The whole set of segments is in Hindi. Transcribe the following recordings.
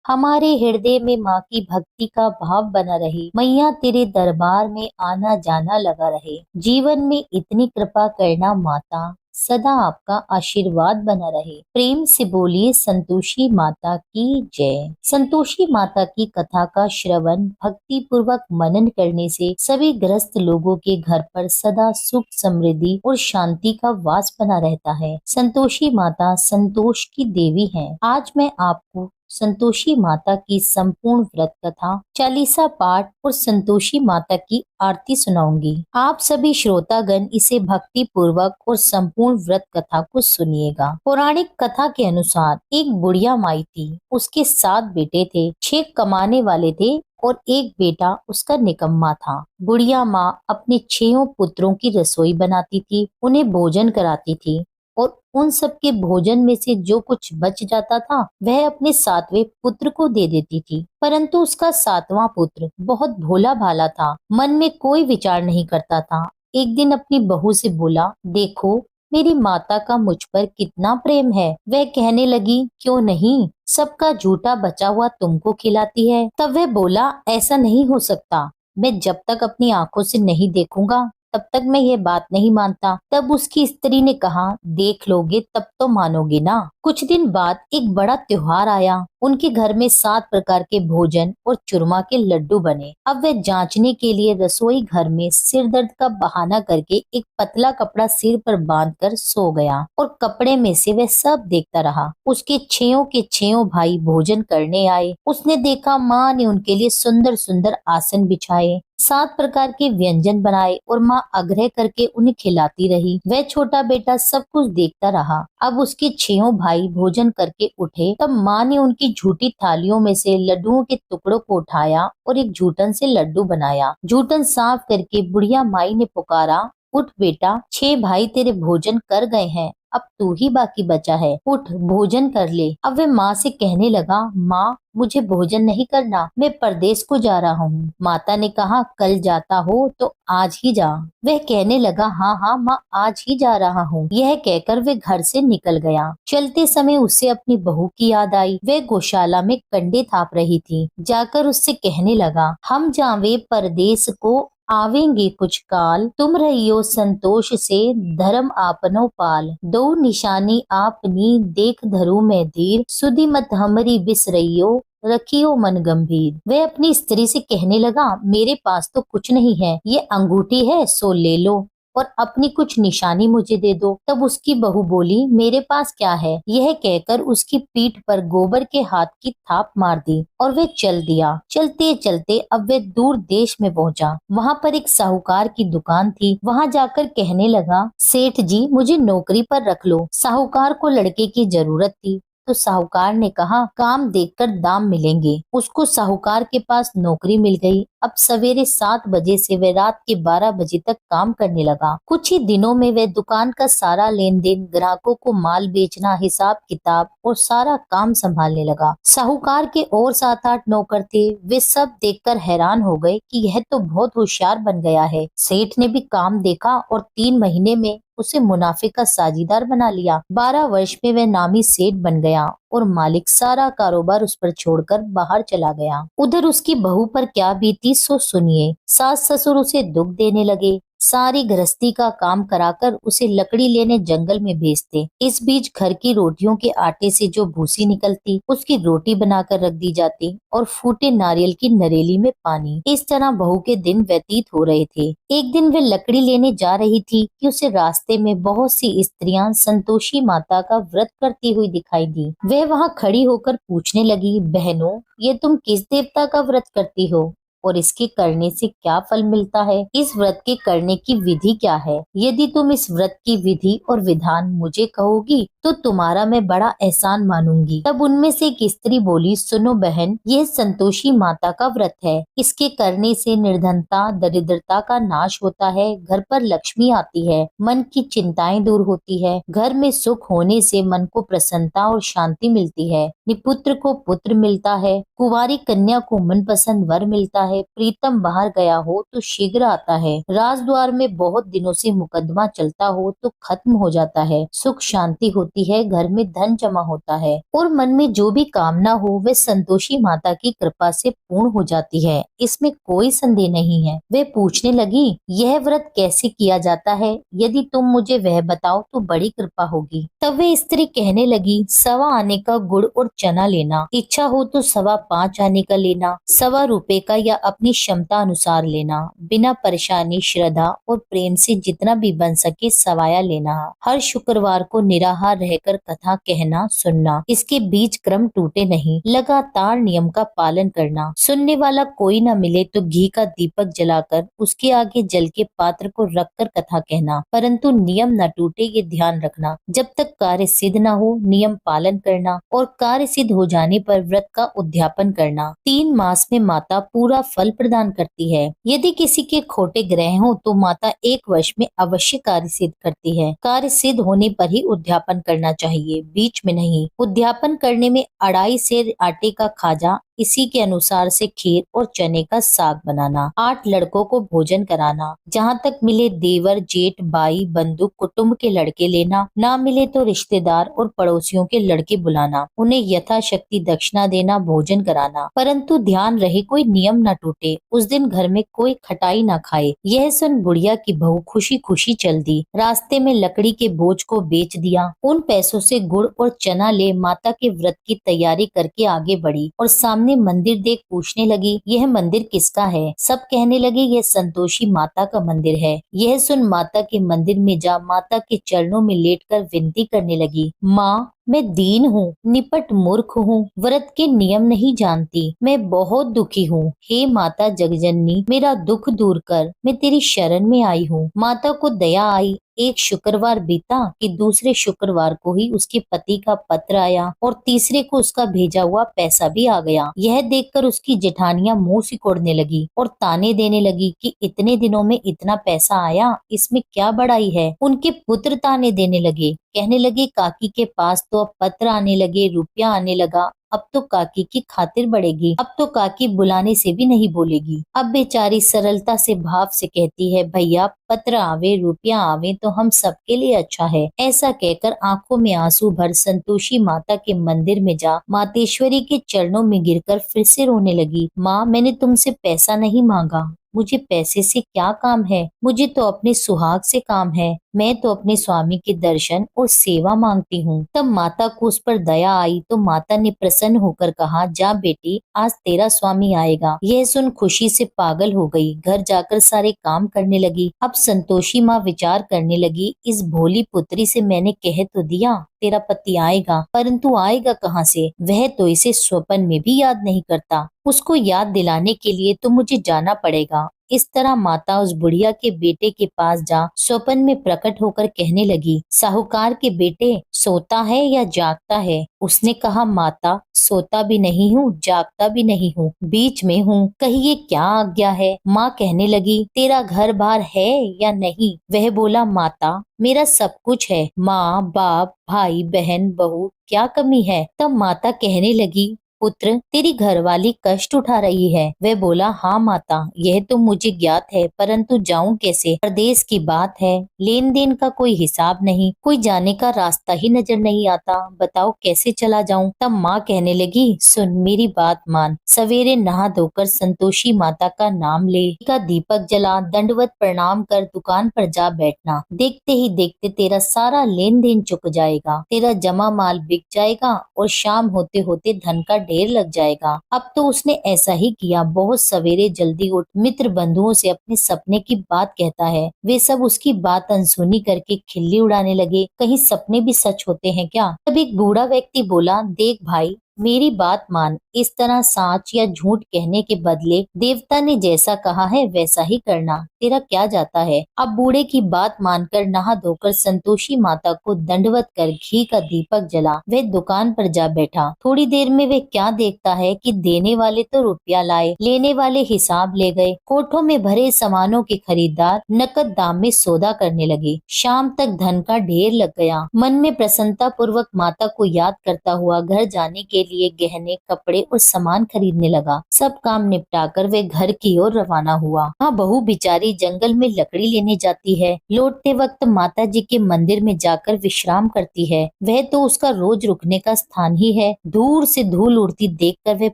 हमारे हृदय में माँ की भक्ति का भाव बना रहे। मैया तेरे दरबार में आना जाना लगा रहे। जीवन में इतनी कृपा करना माता, सदा आपका आशीर्वाद बना रहे। प्रेम से बोलिए संतोषी माता की जय। संतोषी माता की कथा का श्रवण भक्ति पूर्वक मनन करने से सभी ग्रस्त लोगों के घर पर सदा सुख समृद्धि और शांति का वास बना रहता है। संतोषी माता संतोष की देवी है। आज मैं आपको संतोषी माता की संपूर्ण व्रत कथा, चालीसा पाठ और संतोषी माता की आरती सुनाऊंगी। आप सभी श्रोतागण इसे भक्ति पूर्वक और संपूर्ण व्रत कथा को सुनिएगा। पौराणिक कथा के अनुसार एक बुढ़िया माई थी। उसके 7 बेटे थे, 6 कमाने वाले थे और एक बेटा उसका निकम्मा था। बुढ़िया माँ अपने 6 पुत्रों की रसोई बनाती थी, उन्हें भोजन कराती थी और उन सब के भोजन में से जो कुछ बच जाता था वह अपने 7वें पुत्र को दे देती थी। परंतु उसका 7वां पुत्र बहुत भोला भाला था, मन में कोई विचार नहीं करता था। एक दिन अपनी बहू से बोला, देखो मेरी माता का मुझ पर कितना प्रेम है। वह कहने लगी, क्यों नहीं, सबका झूठा बचा हुआ तुमको खिलाती है। तब वह बोला, ऐसा नहीं हो सकता। मैं जब तक अपनी आंखों से नहीं देखूंगा तब तक मैं ये बात नहीं मानता। तब उसकी स्त्री ने कहा, देख लोगे तब तो मानोगे ना। कुछ दिन बाद एक बड़ा त्योहार आया। उनके घर में 7 प्रकार के भोजन और चूरमा के लड्डू बने। अब वह जांचने के लिए रसोई घर में सिर दर्द का बहाना करके एक पतला कपड़ा सिर पर बांधकर सो गया और कपड़े में से वह सब देखता रहा। उसके 6 के 6 भाई भोजन करने आए। उसने देखा माँ ने उनके लिए सुंदर सुंदर आसन बिछाए, 7 प्रकार के व्यंजन बनाए और माँ आग्रह करके उन्हें खिलाती रही। वह छोटा बेटा सब कुछ देखता रहा। अब उसके 6 भाई भोजन करके उठे तब माँ ने उनकी झूठी थालियों में से लड्डुओं के टुकड़ों को उठाया और एक जूठन से लड्डू बनाया। जूठन साफ करके बुढ़िया माई ने पुकारा, उठ बेटा, 6 भाई तेरे भोजन कर गए हैं, अब तू ही बाकी बचा है, उठ भोजन कर ले। अब वह माँ से कहने लगा, माँ मुझे भोजन नहीं करना, मैं परदेश को जा रहा हूँ। माता ने कहा, कल जाता हो तो आज ही जा। वह कहने लगा, हाँ हाँ माँ, आज ही जा रहा हूँ। यह कहकर वह घर से निकल गया। चलते समय उसे अपनी बहू की याद आई। वह गौशाला में कंडे थाप रही थी। जाकर उससे कहने लगा, हम जावे परदेश को आवेंगे कुछ काल, तुम रहियो संतोष से धर्म आपनो पाल। दो निशानी आपनी देख धरू में धीर, सुधि मत हमरी बिसरइयो रखियो मन गंभीर। वह अपनी स्त्री से कहने लगा, मेरे पास तो कुछ नहीं है, ये अंगूठी है सो ले लो और अपनी कुछ निशानी मुझे दे दो। तब उसकी बहू बोली, मेरे पास क्या है। यह कहकर उसकी पीठ पर गोबर के हाथ की थाप मार दी और वह चल दिया। चलते चलते अब वह दूर देश में पहुंचा। वहां पर एक साहूकार की दुकान थी। वहां जाकर कहने लगा, सेठ जी मुझे नौकरी पर रख लो। साहूकार को लड़के की जरूरत थी तो साहूकार ने कहा, काम देखकर दाम मिलेंगे। उसको साहूकार के पास नौकरी मिल गई। अब सवेरे 7 बजे से वह रात के 12 बजे तक काम करने लगा। कुछ ही दिनों में वह दुकान का सारा लेन देन, ग्राहकों को माल बेचना, हिसाब किताब और सारा काम संभालने लगा। साहूकार के और 7-8 नौकर थे। वे सब देखकर हैरान हो गए कि यह तो बहुत होशियार बन गया है। सेठ ने भी काम देखा और 3 महीने में उसे मुनाफे का साझीदार बना लिया। 12 वर्ष में वह नामी सेठ बन गया और मालिक सारा कारोबार उस पर छोड़कर बाहर चला गया। उधर उसकी बहू पर क्या बीती सो सुनिए। सास ससुर उसे दुख देने लगे। सारी गृहस्थी का काम कराकर उसे लकड़ी लेने जंगल में भेजते। इस बीच घर की रोटियों के आटे से जो भूसी निकलती उसकी रोटी बनाकर रख दी जाती और फूटे नारियल की नरेली में पानी। इस तरह बहू के दिन व्यतीत हो रहे थे। एक दिन वह लकड़ी लेने जा रही थी कि उसे रास्ते में बहुत सी स्त्रियां संतोषी माता का व्रत करती हुई दिखाई दी। वह वहां खड़ी होकर पूछने लगी, बहनों ये तुम किस देवता का व्रत करती हो और इसके करने से क्या फल मिलता है? इस व्रत के करने की विधि क्या है? यदि तुम इस व्रत की विधि और विधान मुझे कहोगी तो तुम्हारा मैं बड़ा एहसान मानूंगी। तब उनमें से एक स्त्री बोली, सुनो बहन, यह संतोषी माता का व्रत है। इसके करने से निर्धनता दरिद्रता का नाश होता है, घर पर लक्ष्मी आती है, मन की चिंताएं दूर होती है, घर में सुख होने से मन को प्रसन्नता और शांति मिलती है, निपुत्र को पुत्र मिलता है, कुंवारी कन्या को मनपसंद वर मिलता है, है, प्रीतम बाहर गया हो तो शीघ्र आता है, राजद्वार में बहुत दिनों से मुकदमा चलता हो तो खत्म हो जाता है, सुख शांति होती है, घर में धन जमा होता है और मन में जो भी कामना हो वह संतोषी माता की कृपा से पूर्ण हो जाती है। इसमें कोई संदेह नहीं है। वे पूछने लगी, यह व्रत कैसे किया जाता है? यदि तुम मुझे वह बताओ तो बड़ी कृपा होगी। तब वे स्त्री कहने लगी, 1.25 आने का गुड़ और चना लेना, इच्छा हो तो 5.25 आने का लेना, 1.25 रुपए का या अपनी क्षमता अनुसार लेना, बिना परेशानी, श्रद्धा और प्रेम से जितना भी बन सके सवाया लेना। हर शुक्रवार को निराहार रहकर कथा कहना सुनना, इसके बीच क्रम टूटे नहीं, लगातार नियम का पालन करना। सुनने वाला कोई न मिले तो घी का दीपक जलाकर उसके आगे जल के पात्र को रखकर कथा कहना, परंतु नियम न टूटे ये ध्यान रखना। जब तक कार्य सिद्ध न हो नियम पालन करना और कार्य सिद्ध हो जाने पर व्रत का उद्यापन करना। 3 मास में माता पूरा फल प्रदान करती है। यदि किसी के खोटे ग्रह हो तो माता 1 वर्ष में अवश्य कार्य सिद्ध करती है। कार्य सिद्ध होने पर ही उद्यापन करना चाहिए, बीच में नहीं। उद्यापन करने में 2.5 सेर आटे का खाजा, इसी के अनुसार से खीर और चने का साग बनाना, 8 लड़कों को भोजन कराना, जहाँ तक मिले देवर, जेठ, भाई, बंधु, कुटुंब के लड़के लेना, ना मिले तो रिश्तेदार और पड़ोसियों के लड़के बुलाना, उन्हें यथाशक्ति दक्षिणा देना, भोजन कराना, परंतु ध्यान रहे कोई नियम न टूटे। उस दिन घर में कोई खटाई न खाए। यह सुन बुढ़िया की बहू खुशी खुशी चल दी। रास्ते में लकड़ी के बोझ को बेच दिया। उन पैसों से गुड़ और चना ले माता के व्रत की तैयारी करके आगे बढ़ी और सामने मंदिर देख पूछने लगी, यह मंदिर किसका है? सब कहने लगे, यह संतोषी माता का मंदिर है। यह सुन माता के मंदिर में जा माता के चरणों में लेटकर विनती करने लगी, माँ मैं दीन हूँ, निपट मूर्ख हूँ, व्रत के नियम नहीं जानती, मैं बहुत दुखी हूँ। हे माता जगजननी, मेरा दुख दूर कर, मैं तेरी शरण में आई हूँ। माता को दया आई। एक शुक्रवार बीता कि दूसरे शुक्रवार को ही उसके पति का पत्र आया और तीसरे को उसका भेजा हुआ पैसा भी आ गया। यह देखकर उसकी जेठानियां मुंह सिकोड़ने लगी और ताने देने लगी कि इतने दिनों में इतना पैसा आया, इसमें क्या बड़ाई है। उनके पुत्र ताने देने लगे, कहने लगे काकी के पास तो अब पत्र आने लगे, रुपया आने लगा, अब तो काकी की खातिर बढ़ेगी, अब तो काकी बुलाने से भी नहीं बोलेगी। अब बेचारी सरलता से भाव से कहती है, भैया पत्र आवे, रुपया आवे तो हम सबके लिए अच्छा है। ऐसा कहकर आंखों में आंसू भर संतोषी माता के मंदिर में जा मातेश्वरी के चरणों में गिरकर फिर से रोने लगी। माँ, मैंने तुमसे पैसा नहीं मांगा, मुझे पैसे से क्या काम है, मुझे तो अपने सुहाग से काम है। मैं तो अपने स्वामी के दर्शन और सेवा मांगती हूँ। तब माता को उस पर दया आई तो माता ने प्रसन्न होकर कहा, जा बेटी, आज तेरा स्वामी आएगा। यह सुन खुशी से पागल हो गई। घर जाकर सारे काम करने लगी। अब संतोषी माँ विचार करने लगी, इस भोली पुत्री से मैंने कह तो दिया तेरा पति आएगा, परंतु आएगा कहाँ से? वह तो इसे स्वप्न में भी याद नहीं करता। उसको याद दिलाने के लिए तो मुझे जाना पड़ेगा। इस तरह माता उस बुढ़िया के बेटे के पास जा स्वप्न में प्रकट होकर कहने लगी, साहूकार के बेटे, सोता है या जागता है? उसने कहा, माता सोता भी नहीं हूँ, जागता भी नहीं हूँ, बीच में हूँ, कहिए क्या आज्ञा है? माँ कहने लगी, तेरा घर बार है या नहीं? वह बोला, माता मेरा सब कुछ है, माँ बाप भाई बहन बहू, क्या कमी है? तब माता कहने लगी, पुत्र तेरी घरवाली कष्ट उठा रही है। वह बोला, हाँ माता, यह तो मुझे ज्ञात है, परंतु जाऊं कैसे? प्रदेश की बात है, लेन देन का कोई हिसाब नहीं, कोई जाने का रास्ता ही नजर नहीं आता, बताओ कैसे चला जाऊं? तब माँ कहने लगी, सुन मेरी बात मान, सवेरे नहा धोकर संतोषी माता का नाम ले, का दीपक जला, दंडवत प्रणाम कर दुकान पर जा बैठना। देखते ही देखते तेरा सारा लेन देन चुक जाएगा, तेरा जमा माल बिक जाएगा और शाम होते होते धन का ढेर लग जाएगा। अब तो उसने ऐसा ही किया। बहुत सवेरे जल्दी उठ मित्र बंधुओं से अपने सपने की बात कहता है। वे सब उसकी बात अनसुनी करके खिल्ली उड़ाने लगे। कहीं सपने भी सच होते हैं क्या? तब एक बूढ़ा व्यक्ति बोला, देख भाई, मेरी बात मान, इस तरह साच या झूठ कहने के बदले देवता ने जैसा कहा है वैसा ही करना, तेरा क्या जाता है? अब बूढ़े की बात मानकर नहा धोकर संतोषी माता को दंडवत कर घी का दीपक जला वह दुकान पर जा बैठा। थोड़ी देर में वे क्या देखता है कि देने वाले तो रुपया लाए, लेने वाले हिसाब ले गए। कोठों में भरे सामानों के खरीदार नकद दाम में सौदा करने लगे। शाम तक धन का ढेर लग गया। मन में प्रसन्नता पूर्वक माता को याद करता हुआ घर जाने के लिए गहने, कपड़े और सामान खरीदने लगा। सब काम निपटाकर वे घर की ओर रवाना हुआ। हाँ, बहू बेचारी जंगल में लकड़ी लेने जाती है। लौटते वक्त माता जी के मंदिर में जाकर विश्राम करती है। वह तो उसका रोज रुकने का स्थान ही है। दूर से धूल उड़ती देखकर वह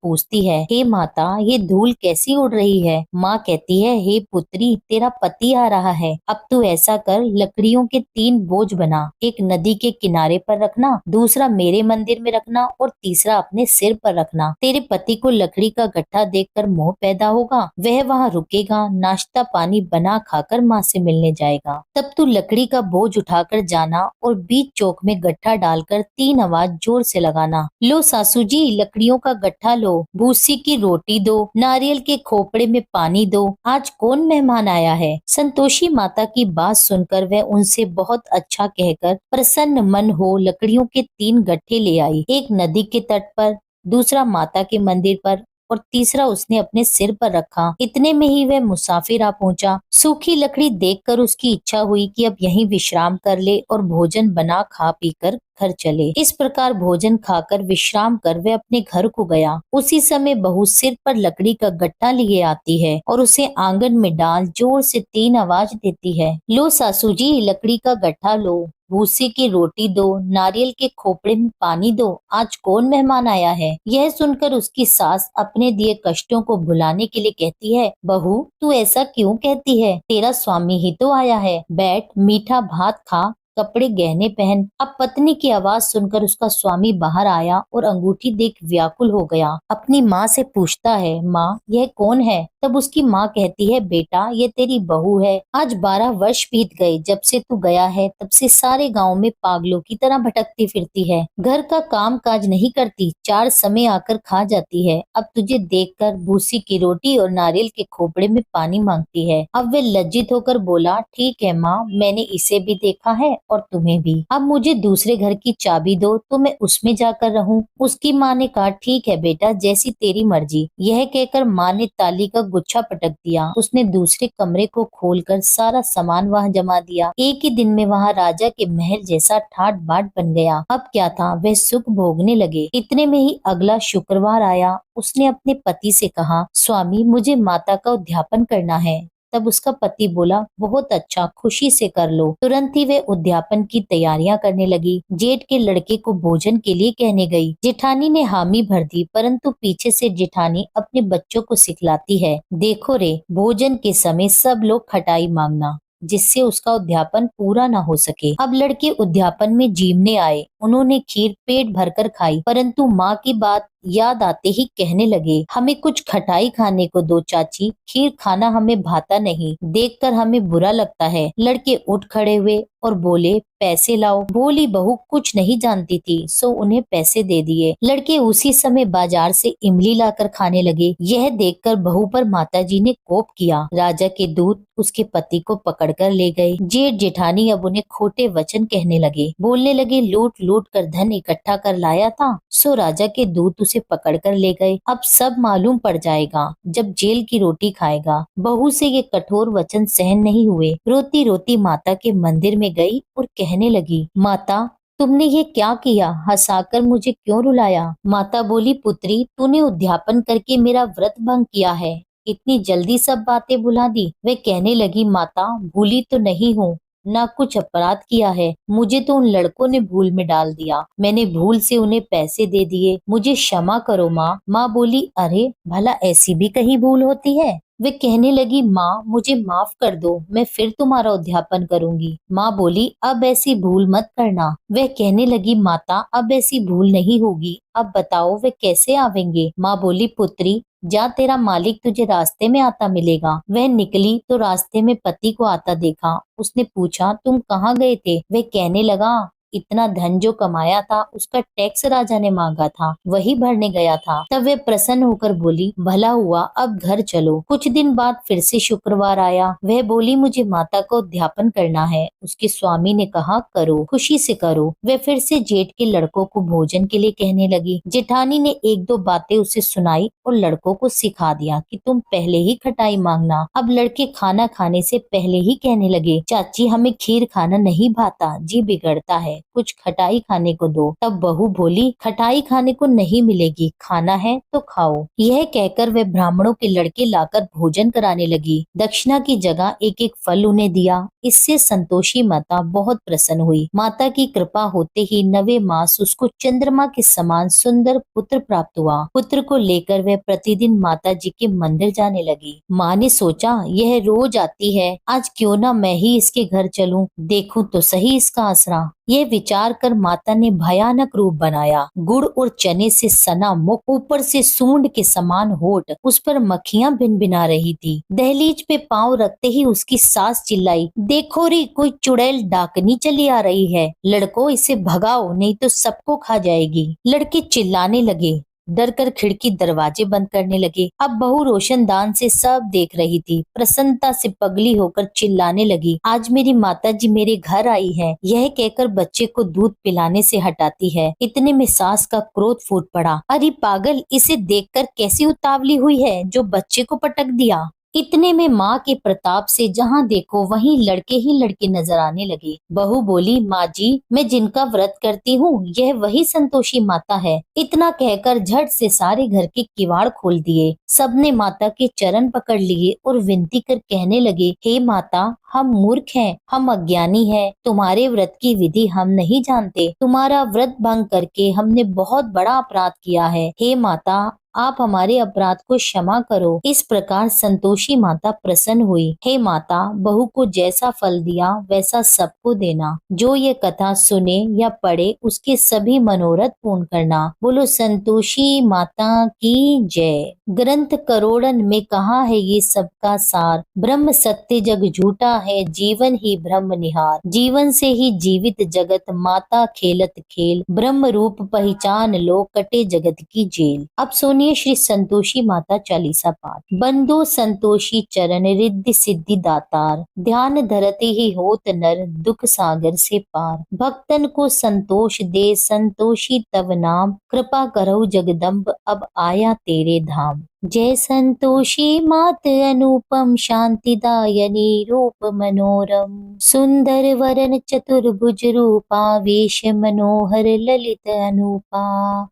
पूछती है, हे माता, ये धूल कैसी उड़ रही है? माँ कहती है, हे पुत्री, तेरा पति आ रहा है। अब तू ऐसा कर, लकड़ियों के 3 बोझ बना। एक नदी के किनारे पर रखना, दूसरा मेरे मंदिर में रखना और तीसरा अपने सिर पर रखना। तेरे पति को लकड़ी का गट्ठा देखकर मोह पैदा होगा, वह वहाँ रुकेगा, नाश्ता पानी बना खाकर माँ से मिलने जाएगा। तब तू लकड़ी का बोझ उठाकर जाना और बीच चौक में गट्ठा डालकर 3 आवाज जोर से लगाना, लो सासू जी, लकड़ियों का गट्ठा लो, भूसी की रोटी दो, नारियल के खोपड़े में पानी दो, आज कौन मेहमान आया है? संतोषी माता की बात सुनकर वह उनसे बहुत अच्छा कहकर प्रसन्न मन हो लकड़ियों के 3 गट्ठे ले आई। एक नदी के तट पर, दूसरा माता के मंदिर पर और तीसरा उसने अपने सिर पर रखा। इतने में ही वह मुसाफिर आ पहुंचा। सूखी लकड़ी देखकर उसकी इच्छा हुई कि अब यहीं विश्राम कर ले और भोजन बना खा पीकर घर चले। इस प्रकार भोजन खाकर विश्राम कर वह अपने घर को गया। उसी समय बहू सिर पर लकड़ी का गट्टा लिए आती है और उसे आंगन में डाल जोर से 3 आवाज देती है, लो सासू जी, लकड़ी का गट्ठा लो, भूसी की रोटी दो, नारियल के खोपड़े में पानी दो, आज कौन मेहमान आया है? यह सुनकर उसकी सास अपने दिए कष्टों को भुलाने के लिए कहती है, बहू, तू ऐसा क्यों कहती है? तेरा स्वामी ही तो आया है, बैठ, मीठा भात खा, कपड़े गहने पहन। अब पत्नी की आवाज सुनकर उसका स्वामी बाहर आया और अंगूठी देख व्याकुल हो गया। अपनी माँ से पूछता है, माँ, यह कौन है? तब उसकी माँ कहती है, बेटा, ये तेरी बहू है। आज 12 वर्ष बीत गए जब से तू गया है, तब से सारे गांव में पागलों की तरह भटकती फिरती है। घर का काम काज नहीं करती, 4 समय आकर खा जाती है। अब तुझे देखकर भूसी की रोटी और नारियल के खोपड़े में पानी मांगती है। अब वे लज्जित होकर बोला, ठीक है माँ, मैंने इसे भी देखा है और तुम्हें भी। अब मुझे दूसरे घर की चाबी दो तो मैं उसमें जाकर रहूं। उसकी माँ ने कहा, ठीक है बेटा, जैसी तेरी मर्जी। यह कहकर माँ ने ताली का गुच्छा पटक दिया। उसने दूसरे कमरे को खोलकर सारा सामान वहाँ जमा दिया। एक ही दिन में वहाँ राजा के महल जैसा ठाट बाट बन गया। अब क्या था, वह सुख भोगने लगे। इतने में ही अगला शुक्रवार आया। उसने अपने पति से कहा, स्वामी, मुझे माता का उद्यापन करना है। तब उसका पति बोला, बहुत अच्छा, खुशी से कर लो। तुरंत ही वे उद्यापन की तैयारियां करने लगी। जेठ के लड़के को भोजन के लिए कहने गई। जेठानी ने हामी भर दी, परंतु पीछे से जेठानी अपने बच्चों को सिखलाती है, देखो रे, भोजन के समय सब लोग खटाई मांगना, जिससे उसका उद्यापन पूरा न हो सके। अब लड़के उद्यापन में जीमने आए। उन्होंने खीर पेट भरकर खाई, परंतु माँ की बात याद आते ही कहने लगे, हमें कुछ खटाई खाने को दो चाची, खीर खाना हमें भाता नहीं, देखकर हमें बुरा लगता है। लड़के उठ खड़े हुए और बोले, पैसे लाओ। भोली बहू कुछ नहीं जानती थी, सो उन्हें पैसे दे दिए। लड़के उसी समय बाजार से इमली लाकर खाने लगे। यह देखकर बहू पर माताजी ने कोप किया। राजा के दूत उसके पति को पकड़कर ले गए। जेठ जेठानी अब उन्हें खोटे वचन कहने लगे, बोलने लगे, लूट लूट कर धन इकट्ठा कर लाया था, सो राजा के दूत उसे पकड़कर ले गए। अब सब मालूम पड़ जाएगा जब जेल की रोटी खाएगा। बहू से ये कठोर वचन सहन नहीं हुए। रोती रोती माता के मंदिर में गई और कहने लगी, माता, तुमने ये क्या किया? हंसाकर मुझे क्यों रुलाया? माता बोली, पुत्री, तूने उद्यापन करके मेरा व्रत भंग किया है, इतनी जल्दी सब बातें भुला दी। वे कहने लगी, माता, भूली तो नहीं हूँ, ना कुछ अपराध किया है, मुझे तो उन लड़कों ने भूल में डाल दिया, मैंने भूल से उन्हें पैसे दे दिए, मुझे क्षमा करो माँ। माँ बोली, अरे भला ऐसी भी कहीं भूल होती है? वे कहने लगी, माँ, मुझे माफ कर दो, मैं फिर तुम्हारा उद्यापन करूंगी। माँ बोली, अब ऐसी भूल मत करना। वह कहने लगी, माता, अब ऐसी भूल नहीं होगी, अब बताओ वे कैसे आवेंगे? माँ बोली, पुत्री, जा, तेरा मालिक तुझे रास्ते में आता मिलेगा। वह निकली तो रास्ते में पति को आता देखा। उसने पूछा, तुम कहाँ गए थे? वह कहने लगा, इतना धन जो कमाया था उसका टैक्स राजा ने मांगा था, वही भरने गया था। तब वे प्रसन्न होकर बोली, भला हुआ, अब घर चलो। कुछ दिन बाद फिर से शुक्रवार आया। वह बोली, मुझे माता का उद्यापन करना है। उसके स्वामी ने कहा, करो, खुशी से करो। वह फिर से जेठ के लड़कों को भोजन के लिए कहने लगी। जेठानी ने 1-2 बातें उसे सुनाई और लड़कों को सिखा दिया कि तुम पहले ही खटाई मांगना। अब लड़के खाना खाने से पहले ही कहने लगे, चाची, हमें खीर खाना नहीं भाता, जी बिगड़ता है। कुछ खटाई खाने को दो। तब बहू बोली, खटाई खाने को नहीं मिलेगी, खाना है तो खाओ। यह कहकर वह ब्राह्मणों के लड़के लाकर भोजन कराने लगी। दक्षिणा की जगह एक एक फल उन्हें दिया। इससे संतोषी माता बहुत प्रसन्न हुई। माता की कृपा होते ही 9वें मास उसको चंद्रमा के समान सुंदर पुत्र प्राप्त हुआ। पुत्र को लेकर वह प्रतिदिन माता जी के मंदिर जाने लगी। माँ ने सोचा, यह रोज आती है, आज क्यों ना मैं ही इसके घर चलूं, देखूं तो सही इसका आसरा। ये विचार कर माता ने भयानक रूप बनाया। गुड़ और चने से सना मुख, ऊपर से सूंड के समान होठ, उस पर मक्खियां भिनभिना रही थी। दहलीज पे पांव रखते ही उसकी सास चिल्लाई, देखो रे, कोई चुड़ैल डाकनी चली आ रही है, लड़को इसे भगाओ नहीं तो सबको खा जाएगी। लड़के चिल्लाने लगे, डर कर खिड़की दरवाजे बंद करने लगे। अब बहू रोशनदान से सब देख रही थी। प्रसन्नता से पगली होकर चिल्लाने लगी, आज मेरी माता जी मेरे घर आई है। यह कहकर बच्चे को दूध पिलाने से हटाती है। इतने में सास का क्रोध फूट पड़ा, अरे पागल, इसे देखकर कैसी उतावली हुई है जो बच्चे को पटक दिया। इतने में माँ के प्रताप से जहाँ देखो वहीं लड़के ही लड़के नजर आने लगे। बहू बोली, माँ जी, मैं जिनका व्रत करती हूँ यह वही संतोषी माता है। इतना कहकर झट से सारे घर के किवाड़ खोल दिए। सबने माता के चरण पकड़ लिए और विनती कर कहने लगे, हे माता, हम मूर्ख हैं, हम अज्ञानी हैं, तुम्हारे व्रत की विधि हम नहीं जानते। तुम्हारा व्रत भंग करके हमने बहुत बड़ा अपराध किया है। हे माता, आप हमारे अपराध को क्षमा करो। इस प्रकार संतोषी माता प्रसन्न हुई। हे माता, बहू को जैसा फल दिया वैसा सबको देना। जो ये कथा सुने या पढ़े उसके सभी मनोरथ पूर्ण करना। बोलो संतोषी माता की जय। ग्रंथ करोड़न में कहा है ये सबका सार, ब्रह्म सत्य जग झूठा है, जीवन ही ब्रह्म निहार। जीवन से ही जीवित जगत, माता खेलत खेल, ब्रह्म रूप पहचान लो, कटे जगत की जेल। अब सुनिए श्री संतोषी माता चालीसा पाठ। बंदो संतोषी चरण, रिद्धि सिद्धि दातार, ध्यान धरते ही होत नर, दुख सागर से पार। भक्तन को संतोष दे, संतोषी तव नाम, कृपा करहु जगदम्ब, अब आया तेरे धाम। जय संतोषी मात अनुपम, शांतिदायनी रूप मनोरम, सुंदर वरन चतुर्भुज रूपा, वेश मनोहर ललित अनूपा।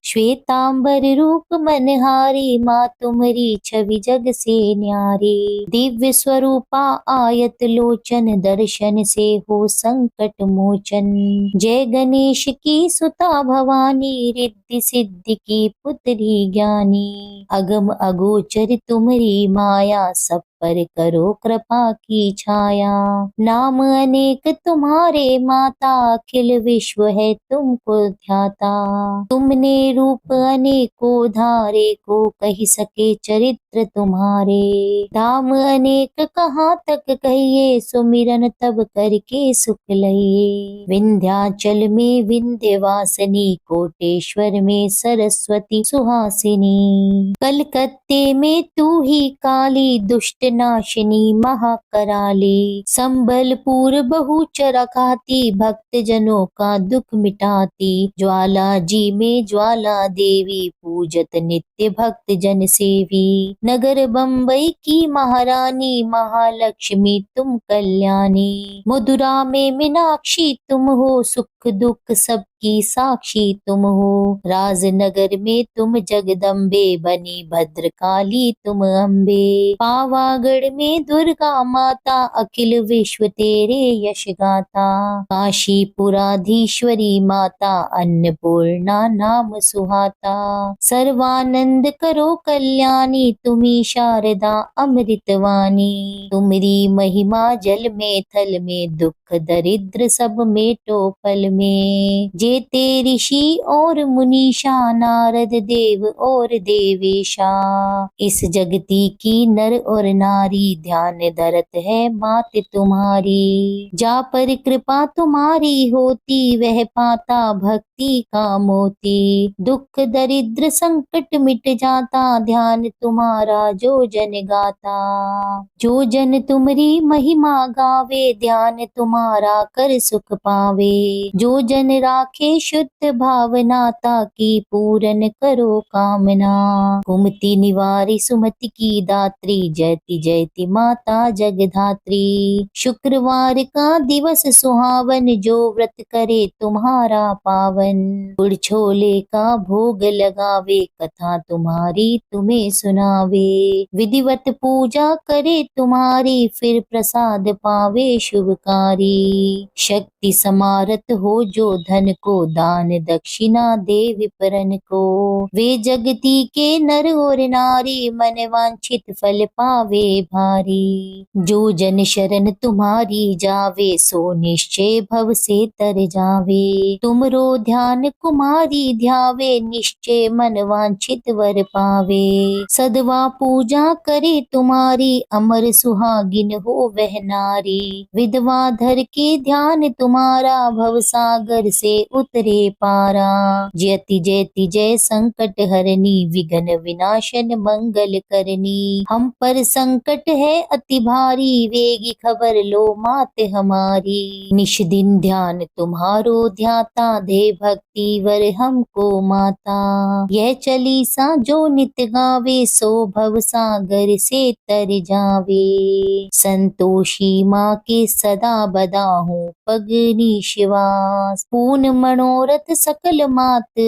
श्वेतांबर रूप मनहारी, माँ तुम्हारी छवि जग से न्यारी। दिव्य स्वरूपा आयत लोचन, दर्शन से हो संकट मोचन। जय गणेश की सुता भवानी, रिद्धि सिद्धि की पुत्री ज्ञानी। अगम अगोचर तुम्हारी माया, सब पर करो कृपा की छाया। नाम अनेक तुम्हारे माता, अखिल विश्व है तुमको ध्याता। तुमने रूप अनेको धारे, को कही सके चरित्र तुम्हारे। धाम अनेक कहाँ तक कहिए, सुमिरन तब करके सुख लइए। विंध्याचल में विंध्यवासिनी, कोटेश्वर में सरस्वती सुहासिनी। कलकत्ते में तू ही काली, दुष्ट नाशिनी महाकराली। संबलपुर बहुचर खाती, भक्त जनों का दुख मिटाती। ज्वाला जी में ज्वाला देवी, पूजत नित्य भक्त जन सेवी। नगर बम्बई की महारानी, महालक्ष्मी तुम कल्याणी। मथुरा में मीनाक्षी तुम हो, सुख दुख सबकी साक्षी तुम हो। राजनगर में तुम जगदम्बे, बनी भद्रकाली तुम अम्बे। पावागढ़ में दुर्गा माता, अखिल विश्व तेरे यश गाथा। काशीपुराधीश्वरी माता, अन्नपूर्णा नाम सुहाता। सर्वानंद करो कल्याणी, तुम्ही शारदा अमृतवाणी। तुमरी महिमा जल में थल में, दुख दरिद्र सब मेटो फल में। जेते ऋषि और मुनीषा, नारद देव और देवेशा। इस जगती की नर और नारी, ध्यान धरत है मात तुम्हारी। जा पर कृपा तुम्हारी होती, वह पाता भक्ति का मोती। दुख दरिद्र संकट मिट जाता, ध्यान तुम्हारा जो जन गाता। जो जन तुम्हारी महिमा गावे, ध्यान तुम्हारा तुम्हारा कर सुख पावे। जो जन राखे शुद्ध भावना, ताकी पूरन करो कामना। कुमति निवारी सुमति की दात्री, जयति जयति माता जगधात्री। शुक्रवार का दिवस सुहावन, जो व्रत करे तुम्हारा पावन। गुड़ छोले का भोग लगावे, कथा तुम्हारी तुम्हें सुनावे। विधिवत पूजा करे तुम्हारी, फिर प्रसाद पावे शुभकारी। शक्ति समारत हो जो धन को, दान दक्षिणा दे विप्रन को। वे जगती के नर और नारी, मन वांछित फल पावे भारी। जो जन शरण तुम्हारी जावे, सो निश्चय भव से तर जावे। तुमरो ध्यान कुमारी ध्यावे, निश्चय मन वांछित वर पावे। सदवा पूजा करे तुम्हारी, अमर सुहागिन हो वह नारी। विधवा धर के ध्यान तुम्हारा, भव सागर से उतरे पारा। जयति जयति जय संकट हरनी, विघ्न विनाशन मंगल करनी। हम पर संकट है अति भारी, वेगी खबर लो मात हमारी। निश दिन ध्यान तुम्हारो ध्याता, दे भक्ति वर हमको माता। यह चालीसा जो नित गावे, सो भव सागर से तर जावे। संतोषी माँ के सदा बदा हूँ पगनी शिवास। पूर्ण मनोरथ सकल मात,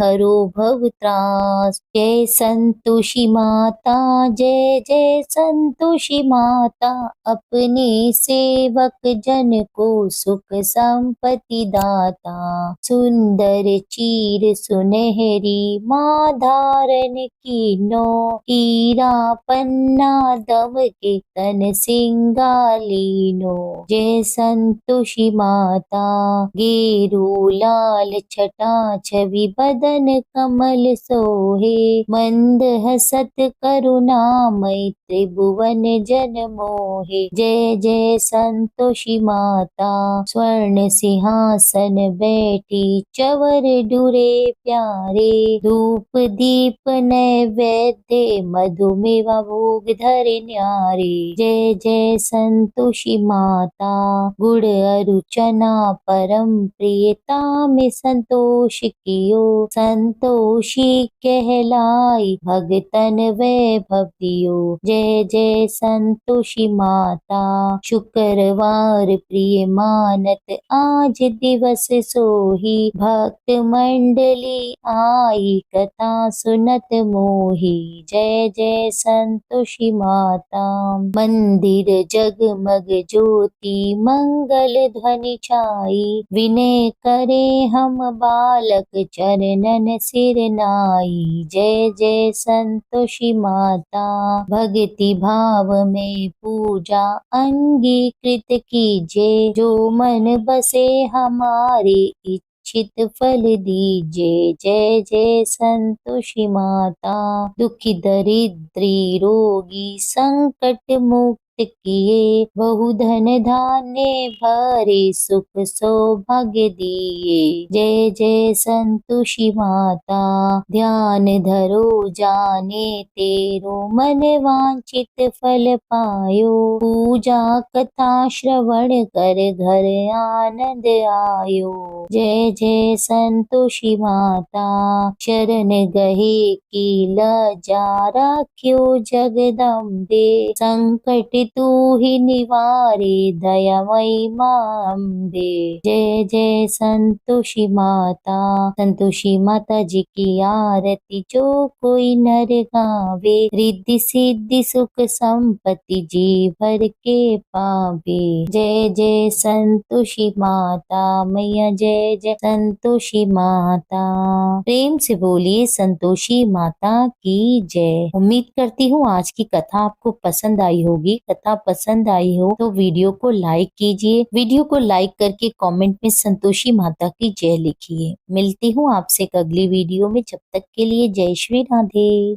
हरो भव त्रास। जय संतोषी माता, जय जय संतोषी माता। अपने सेवक जन को सुख संपत्ति दाता। सुंदर चीर सुनहरी माँ धारण कीनो, हीरा पन्ना दम के तन सिंगालीनो। जय संतोषी माता, गेरू लाल छटा छवि बदन कमल सोहे। मंद हसत करुणामय, त्रिभुवन जन मोहे। जय जय संतोषी माता, स्वर्ण सिंहासन बैठी चवर डुरे प्यारे। धूप दीप नैवेद्य, मधुमेवा भोग धरे न्यारे। जय जय संतोषी माता, गुड़ अरु चना परम प्रियता में संतोष कियो। संतोषी कहलाई, भगतन वैभव दियो। जय जय संतोषी माता, शुक्रवार प्रिय मानत आज दिवस सोही। भक्त मंडली आई, कथा सुनत मोही। जय जय संतोषी माता। मंदिर जगमग ज्योति, मंगल ध्वनि छाई। विनय करे हम बालक, चरणन सिर नाई। जय जय संतोषी माता, भक्ति भाव में पूजा अंगीकृत कीजे। जो मन बसे हमारे, इच्छित फल दीजे। जय जय संतोषी माता, दुखी दरिद्री रोगी संकट मुक्त किए। बहु धन धान्य भरे, सुख सौभाग्य दिए। जय जय संतोषी माता, ध्यान धरो जाने तेरो, मन वांछित फल पायो। पूजा कथा श्रवण कर, घर आनंद आयो। जय जय संतोषी माता, शरण गहे की लजा राख्यो जगदम्बे। संकट तू ही निवारे, दयामयी माँ अम्बे। जय जय संतोषी माता, संतोषी माता जी की आरती जो कोई नर गावे। रिद्धि सिद्धि सुख संपत्ति जी भर के पावे। जय जय संतोषी माता मैया, जय जय संतोषी माता। प्रेम से बोलिए संतोषी माता की जय। उम्मीद करती हूँ आज की कथा आपको पसंद आई होगी। कथा पसंद आई हो तो वीडियो को लाइक कीजिए। वीडियो को लाइक करके कमेंट में संतोषी माता की जय लिखिए। मिलती हूँ आपसे एक अगली वीडियो में, जब तक के लिए जय श्री राधे।